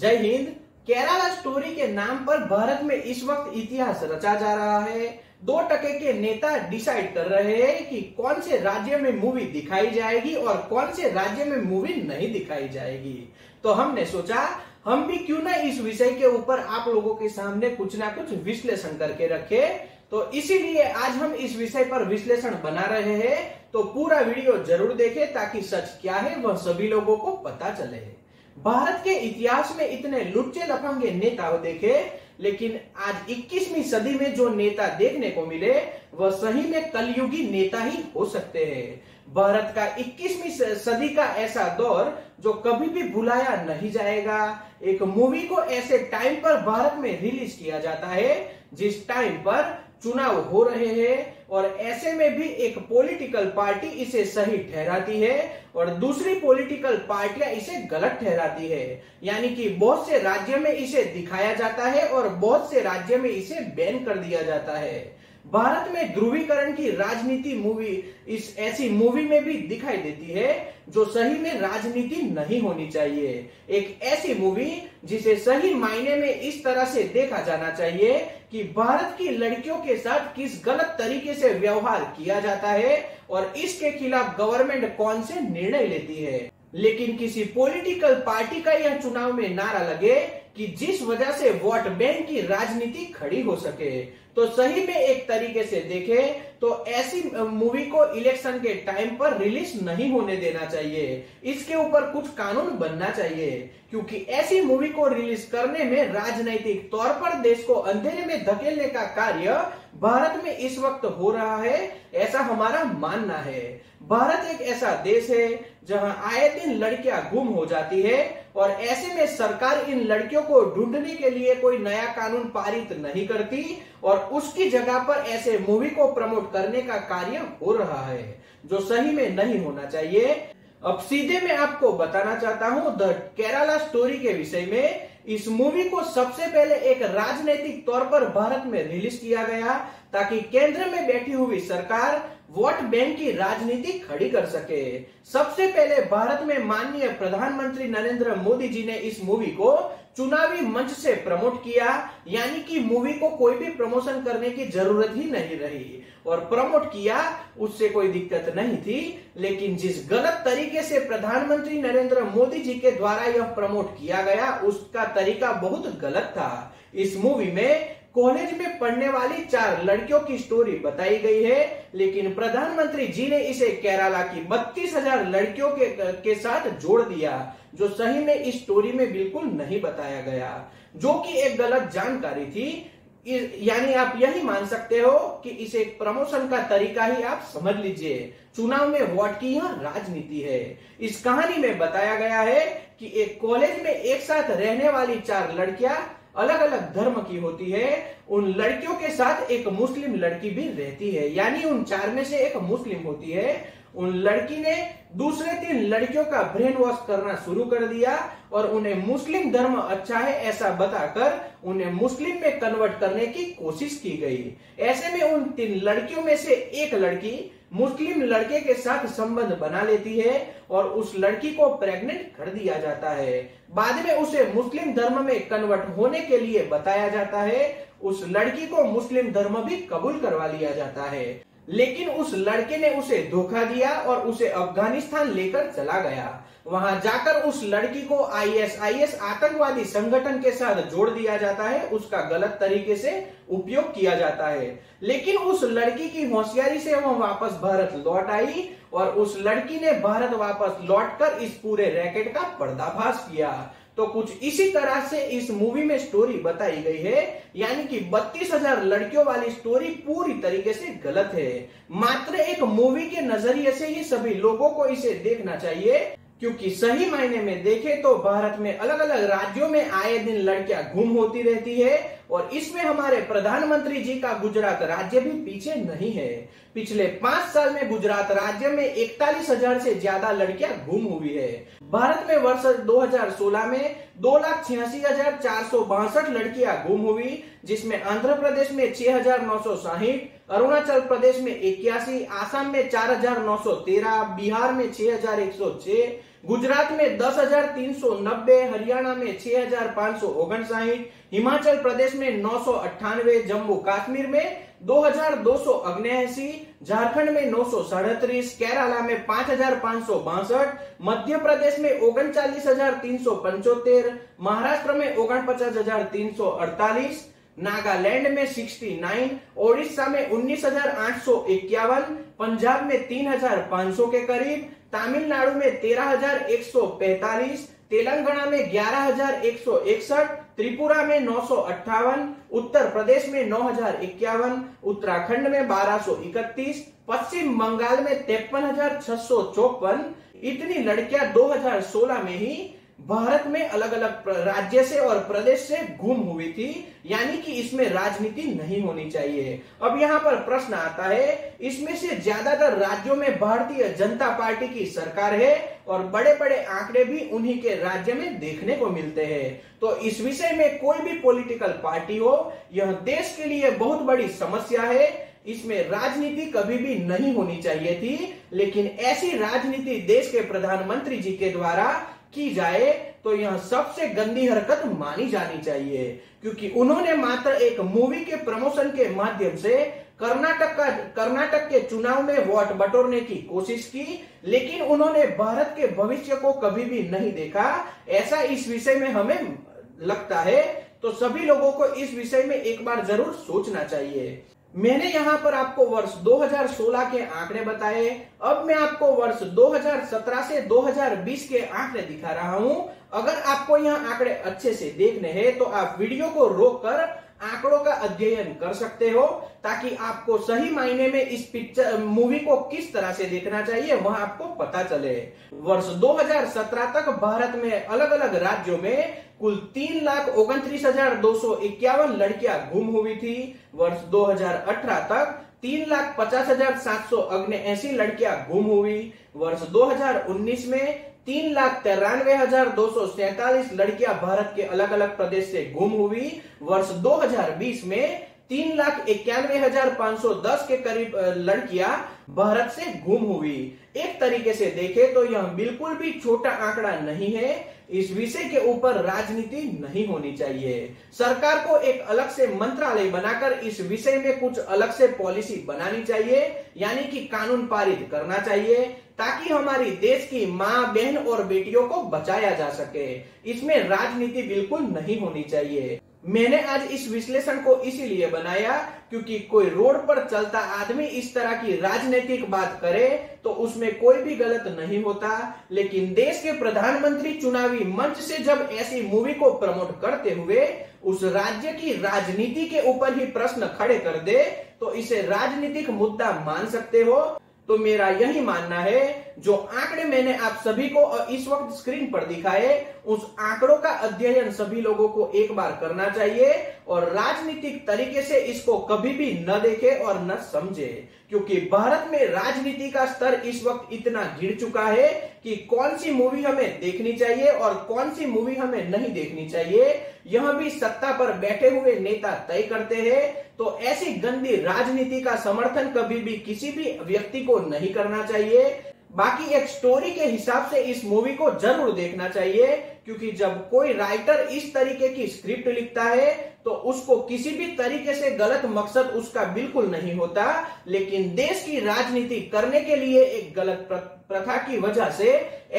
जय हिंद। केरला स्टोरी के नाम पर भारत में इस वक्त इतिहास रचा जा रहा है। 2% के नेता डिसाइड कर रहे हैं कि कौन से राज्य में मूवी दिखाई जाएगी और कौन से राज्य में मूवी नहीं दिखाई जाएगी। तो हमने सोचा हम भी क्यों ना इस विषय के ऊपर आप लोगों के सामने कुछ ना कुछ विश्लेषण करके रखे। तो इसीलिए आज हम इस विषय पर विश्लेषण बना रहे हैं। तो पूरा वीडियो जरूर देखें ताकि सच क्या है वह सभी लोगों को पता चले। भारत के इतिहास में इतने लुच्चे लफंगे नेता देखे, लेकिन आज 21वीं सदी में जो नेता देखने को मिले वह सही में कलयुगी नेता ही हो सकते हैं। भारत का 21वीं सदी का ऐसा दौर जो कभी भी भुलाया नहीं जाएगा। एक मूवी को ऐसे टाइम पर भारत में रिलीज किया जाता है जिस टाइम पर चुनाव हो रहे हैं, और ऐसे में भी एक पॉलिटिकल पार्टी इसे सही ठहराती है और दूसरी पॉलिटिकल पार्टियां इसे गलत ठहराती है। यानी कि बहुत से राज्य में इसे दिखाया जाता है और बहुत से राज्य में इसे बैन कर दिया जाता है। भारत में ध्रुवीकरण की राजनीति मूवी इस ऐसी मूवी में भी दिखाई देती है जो सही में राजनीति नहीं होनी चाहिए। एक ऐसी मूवी जिसे सही मायने में इस तरह से देखा जाना चाहिए कि भारत की लड़कियों के साथ किस गलत तरीके से व्यवहार किया जाता है और इसके खिलाफ गवर्नमेंट कौन से निर्णय लेती है। लेकिन किसी पॉलिटिकल पार्टी का यह चुनाव में नारा लगे कि जिस वजह से वोट बैंक की राजनीति खड़ी हो सके। तो सही में एक तरीके से देखें तो ऐसी मूवी को इलेक्शन के टाइम पर रिलीज नहीं होने देना चाहिए। इसके ऊपर कुछ कानून बनना चाहिए, क्योंकि ऐसी मूवी को रिलीज करने में राजनीतिक तौर पर देश को अंधेरे में धकेलने का कार्य भारत में इस वक्त हो रहा है, ऐसा हमारा मानना है। भारत एक ऐसा देश है जहां आए दिन लड़कियां गुम हो जाती है और ऐसे में सरकार इन लड़कियों को ढूंढने के लिए कोई नया कानून पारित नहीं करती और उसकी जगह पर ऐसे मूवी को प्रमोट करने का कार्य हो रहा है जो सही में नहीं होना चाहिए। अब सीधे मैं आपको बताना चाहता हूं द केरला स्टोरी के विषय में। इस मूवी को सबसे पहले एक राजनीतिक तौर पर भारत में रिलीज किया गया ताकि केंद्र में बैठी हुई सरकार वोट बैंक की राजनीति खड़ी कर सके। सबसे पहले भारत में माननीय प्रधानमंत्री नरेंद्र मोदी जी ने इस मूवी को चुनावी मंच से प्रमोट किया, यानी कि मूवी को कोई भी प्रमोशन करने की जरूरत ही नहीं रही और प्रमोट किया, उससे कोई दिक्कत नहीं थी। लेकिन जिस गलत तरीके से प्रधानमंत्री नरेंद्र मोदी जी के द्वारा यह प्रमोट किया गया उसका तरीका बहुत गलत था। इस मूवी में कॉलेज में पढ़ने वाली 4 लड़कियों की स्टोरी बताई गई है, लेकिन प्रधानमंत्री जी ने इसे केरला की 32,000 लड़कियों के साथ जोड़ दिया, जो सही में इस स्टोरी में बिल्कुल नहीं बताया गया, जो कि एक गलत जानकारी थी। यानी आप यही मान सकते हो कि इसे प्रमोशन का तरीका ही आप समझ लीजिए। चुनाव में वोट की यह राजनीति है। इस कहानी में बताया गया है कि एक कॉलेज में एक साथ रहने वाली 4 लड़कियां अलग अलग धर्म की होती है। उन लड़कियों के साथ एक मुस्लिम लड़की भी रहती है, यानी उन 4 में से एक मुस्लिम होती है। उन लड़की ने दूसरे 3 लड़कियों का ब्रेन वॉश करना शुरू कर दिया और उन्हें मुस्लिम धर्म अच्छा है ऐसा बताकर उन्हें मुस्लिम में कन्वर्ट करने की कोशिश की गई। ऐसे में उन 3 लड़कियों में से एक लड़की मुस्लिम लड़के के साथ संबंध बना लेती है और उस लड़की को प्रेग्नेंट कर दिया जाता है। बाद में उसे मुस्लिम धर्म में कन्वर्ट होने के लिए बताया जाता है। उस लड़की को मुस्लिम धर्म भी कबूल करवा लिया जाता है, लेकिन उस लड़के ने उसे धोखा दिया और उसे अफगानिस्तान लेकर चला गया। वहां जाकर उस लड़की को ISIS आतंकवादी संगठन के साथ जोड़ दिया जाता है, उसका गलत तरीके से उपयोग किया जाता है। लेकिन उस लड़की की होशियारी से वह वापस भारत लौट आई और उस लड़की ने भारत वापस लौटकर इस पूरे रैकेट का पर्दाफाश किया। तो कुछ इसी तरह से इस मूवी में स्टोरी बताई गई है, यानी कि 32,000 लड़कियों वाली स्टोरी पूरी तरीके से गलत है। मात्र एक मूवी के नजरिए से ही सभी लोगों को इसे देखना चाहिए, क्योंकि सही मायने में देखें तो भारत में अलग अलग राज्यों में आए दिन लड़कियां गुम होती रहती है और इसमें हमारे प्रधानमंत्री जी का गुजरात राज्य भी पीछे नहीं है। पिछले 5 साल में गुजरात राज्य में 41,000 से ज्यादा लड़कियां गुम हुई है। भारत में वर्ष 2016 में 2,86,462 लड़कियां गुम हुई, जिसमें आंध्र प्रदेश में 6,960, अरुणाचल प्रदेश में 81, आसाम में 4,913, बिहार में 6,106, गुजरात में 10,390, हरियाणा में 6,559, हिमाचल प्रदेश में 998, जम्मू कश्मीर में 2,279, झारखंड में 937, केरला में 5,562, मध्य प्रदेश में 39,375, महाराष्ट्र में 49,348, नागालैंड में 69, ओडिशा में 19,851, पंजाब में 3,500 के करीब, तमिलनाडु में 13,145, तेलंगाना में 11,161, त्रिपुरा में 958, उत्तर प्रदेश में 9,051, उत्तराखंड में 1,231, पश्चिम बंगाल में 53,654। इतनी लड़कियां 2016 में ही भारत में अलग अलग राज्य से और प्रदेश से गुम हुई थी, यानी कि इसमें राजनीति नहीं होनी चाहिए। अब यहाँ पर प्रश्न आता है, इसमें से ज्यादातर राज्यों में भारतीय जनता पार्टी की सरकार है और बड़े बड़े आंकड़े भी उन्हीं के राज्य में देखने को मिलते हैं। तो इस विषय में कोई भी पॉलिटिकल पार्टी हो, यह देश के लिए बहुत बड़ी समस्या है। इसमें राजनीति कभी भी नहीं होनी चाहिए थी, लेकिन ऐसी राजनीति देश के प्रधानमंत्री जी के द्वारा की जाए तो यह सबसे गंदी हरकत मानी जानी चाहिए, क्योंकि उन्होंने मात्र एक मूवी के प्रमोशन के माध्यम से कर्नाटक के चुनाव में वोट बटोरने की कोशिश की, लेकिन उन्होंने भारत के भविष्य को कभी भी नहीं देखा। ऐसा इस विषय में हमें लगता है। तो सभी लोगों को इस विषय में एक बार जरूर सोचना चाहिए। मैंने यहाँ पर आपको वर्ष 2016 के आंकड़े बताए। अब मैं आपको वर्ष 2017 से 2020 के आंकड़े दिखा रहा हूँ। अगर आपको यहाँ आंकड़े अच्छे से देखने हैं तो आप वीडियो को रोककर आंकड़ों का अध्ययन कर सकते हो, ताकि आपको सही मायने में इस मूवी को किस तरह से देखना चाहिए वह आपको पता चले। वर्ष 2017 तक भारत में अलग अलग राज्यों में कुल 3,29,251 लड़कियां गुम हुई थी। वर्ष 2018 तक 3,50,779 लड़कियां गुम हुई। वर्ष 2019 में 3,93,247 लड़कियां भारत के अलग अलग प्रदेश से गुम हुई। वर्ष 2020 में 3,91,510 के करीब लड़कियां भारत से गुम हुई। एक तरीके से देखें तो यह बिल्कुल भी छोटा आंकड़ा नहीं है। इस विषय के ऊपर राजनीति नहीं होनी चाहिए। सरकार को एक अलग से मंत्रालय बनाकर इस विषय में कुछ अलग से पॉलिसी बनानी चाहिए, यानी कि कानून पारित करना चाहिए, ताकि हमारी देश की माँ, बहन और बेटियों को बचाया जा सके। इसमें राजनीति बिल्कुल नहीं होनी चाहिए। मैंने आज इस विश्लेषण को इसीलिए बनाया क्योंकि कोई रोड पर चलता आदमी इस तरह की राजनीतिक बात करे तो उसमें कोई भी गलत नहीं होता, लेकिन देश के प्रधानमंत्री चुनावी मंच से जब ऐसी मूवी को प्रमोट करते हुए उस राज्य की राजनीति के ऊपर ही प्रश्न खड़े कर दे तो इसे राजनीतिक मुद्दा मान सकते हो। तो मेरा यही मानना है, जो आंकड़े मैंने आप सभी को इस वक्त स्क्रीन पर दिखाए, उस आंकड़ों का अध्ययन सभी लोगों को एक बार करना चाहिए और राजनीतिक तरीके से इसको कभी भी न देखे और न समझे, क्योंकि भारत में राजनीति का स्तर इस वक्त इतना गिर चुका है कि कौन सी मूवी हमें देखनी चाहिए और कौन सी मूवी हमें नहीं देखनी चाहिए यह भी सत्ता पर बैठे हुए नेता तय करते हैं। तो ऐसी गंदी राजनीति का समर्थन कभी भी किसी भी व्यक्ति को नहीं करना चाहिए। बाकी एक स्टोरी के हिसाब से इस मूवी को जरूर देखना चाहिए, क्योंकि जब कोई राइटर इस तरीके की स्क्रिप्ट लिखता है तो उसको किसी भी तरीके से गलत मकसद उसका बिल्कुल नहीं होता, लेकिन देश की राजनीति करने के लिए एक गलत प्रथा की वजह से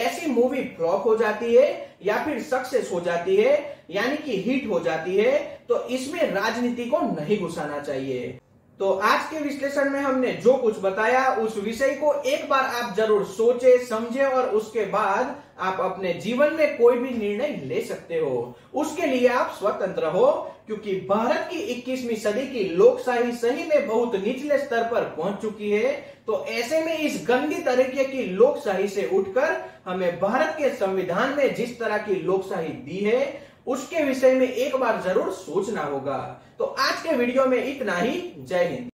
ऐसी मूवी फ्लॉप हो जाती है या फिर सक्सेस हो जाती है, यानी कि हिट हो जाती है। तो इसमें राजनीति को नहीं घुसाना चाहिए। तो आज के विश्लेषण में हमने जो कुछ बताया उस विषय को एक बार आप जरूर सोचे, समझे और उसके बाद आप अपने जीवन में कोई भी निर्णय ले सकते हो। उसके लिए आप स्वतंत्र हो, क्योंकि भारत की 21वीं सदी की लोकशाही सही में बहुत निचले स्तर पर पहुंच चुकी है। तो ऐसे में इस गंदी तरीके की लोकशाही से उठकर हमें भारत के संविधान में जिस तरह की लोकशाही दी है उसके विषय में एक बार जरूर सोचना होगा। तो आज के वीडियो में इतना ही। जय हिंद।